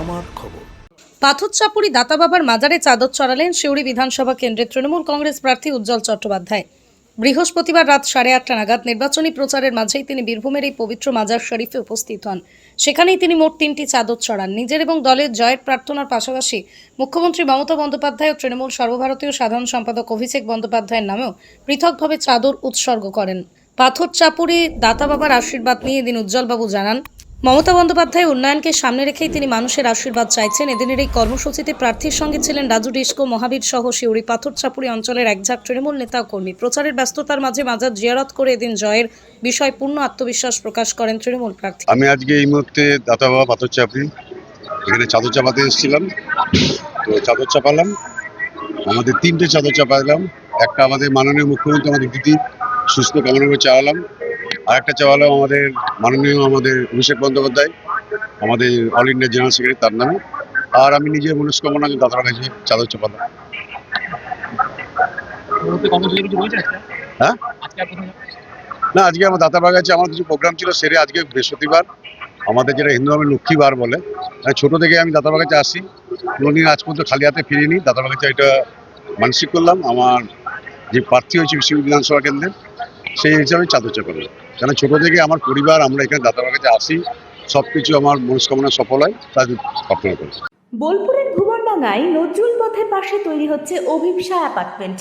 আমার খবর। পাথরচাপুরি দাতা বাবার মাজারে চাদর চড়ালেন সিউড়ি বিধানসভা কেন্দ্রের তৃণমূল কংগ্রেস প্রার্থী উজ্জ্বল চট্টোপাধ্যায়। বৃহস্পতিবার রাত 8:30 নাগাদ নির্বাচনী প্রচারের মাঝেই তিনি বীরভূমের এই পবিত্র মাজার শরীফে উপস্থিত হন। সেখানেই তিনি মোট 3টি চাদর চড়ান। নিজের এবং দলের জয়ের প্রার্থনার পাশাপাশি মুখ্যমন্ত্রী মমতা বন্দ্যোপাধ্যায় ও তৃণমূল সর্বভারতীয় সাধারণ সম্পাদক অভিষেক বন্দ্যোপাধ্যায়ের নামেও পৃথকভাবে চাদর উৎসর্গ করেন। পাথরচাপুরি দাতা বাবার আশীর্বাদ নিয়ে এদিন উজ্জ্বলবাবু জানান, মমতা বন্দ্যোপাধ্যায় উন্নয়নকে সামনে রেখেই তিনি মানুষের আশীর্বাদ চাইছেন। এদিনের এই কর্মসূচিতে প্রার্থীর সঙ্গে ছিলেন রাজু ডিস্কো, মহাবীর সহ সিউড়ি পাথরচাপুরি অঞ্চলের একঝাঁক তৃণমূল নেতা ও কর্মী। প্রচারের ব্যস্ততার মাঝে মাজার জিয়ারত করে এদিন জয়ের বিষয়ে পূর্ণ আত্মবিশ্বাস প্রকাশ করেন তৃণমূল প্রার্থী। আমি আজকে এই মুহূর্তে দাতা বাবা পাথরচাপুরি এখানে চাদর চাপাতে এসেছিলাম। তো চাদর চাপালাম, আমাদের 3টে চাদর চাপালাম। একটা আমাদের মাননীয় মুখ্যমন্ত্রী আমাদের দিদি সুস্থ কামনা করে চাওয়ালাম, আর একটা চাওয়ালাম আমাদের মাননীয় অভিষেক বন্দ্যোপাধ্যায়, আমাদের অল ইন্ডিয়া জেনারেল সেক্রেটারি, তার নামে। আর আমি নিজের মনস্কামনা দাতার কাছে চাদর চাপালাম। হ্যাঁ, না, আজকে আমার দাতা বাবার কাছে আমার কিছু প্রোগ্রাম ছিল সেরে আজকে বৃহস্পতিবার, আমাদের যেটা হিন্দু ধর্মের লক্ষ্মীবার বলে, ছোট থেকে আমি দাতা বাবার কাছে আসি, কোনোদিন আজ পর্যন্ত খালি হাতে ফিরিনি। দাতা বাবার কাছে এটা মানসিক করলাম, আমার যে প্রার্থী হয়েছে সিউড়ি বিধানসভা কেন্দ্রের, সেই হিসাবে চাদর চাপালাম। কেন ছোট থেকে আমার পরিবার আমরা এখানে দাতা বাবার কাছে আসি, সবকিছু আমার মনস্কামনা সফল হয়, তাই প্রার্থনা করি। বোলপুরের ভুবনডাঙ্গায় নজরুল পথের পাশে তৈরি হচ্ছে অভিপ্সা অ্যাপার্টমেন্ট।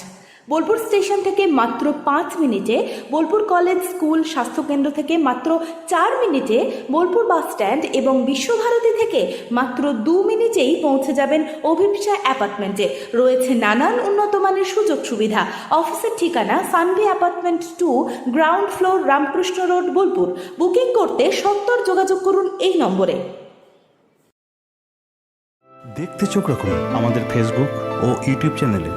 বোলপুর স্টেশন থেকে মাত্র 5 মিনিটে, বোলপুর কলেজ, স্কুল, স্বাস্থ্যকেন্দ্র থেকে মাত্র 4 মিনিটে, বোলপুর বাস স্ট্যান্ড এবং বিশ্বভারতী থেকে মাত্র 2 মিনিটেই পৌঁছে যাবেন অভিপ্সা অ্যাপার্টমেন্টে। রয়েছে নানান উন্নত মানের সুযোগ সুবিধা। অফিসের ঠিকানা Sanvi apartment 2, ground floor, Ramakrishna road, Bolpur. Booking করতে সত্বর যোগাযোগ করুন এই নম্বরে। দেখতে চোখ রাখুন আমাদের ফেসবুক ও ইউটিউব চ্যানেলে।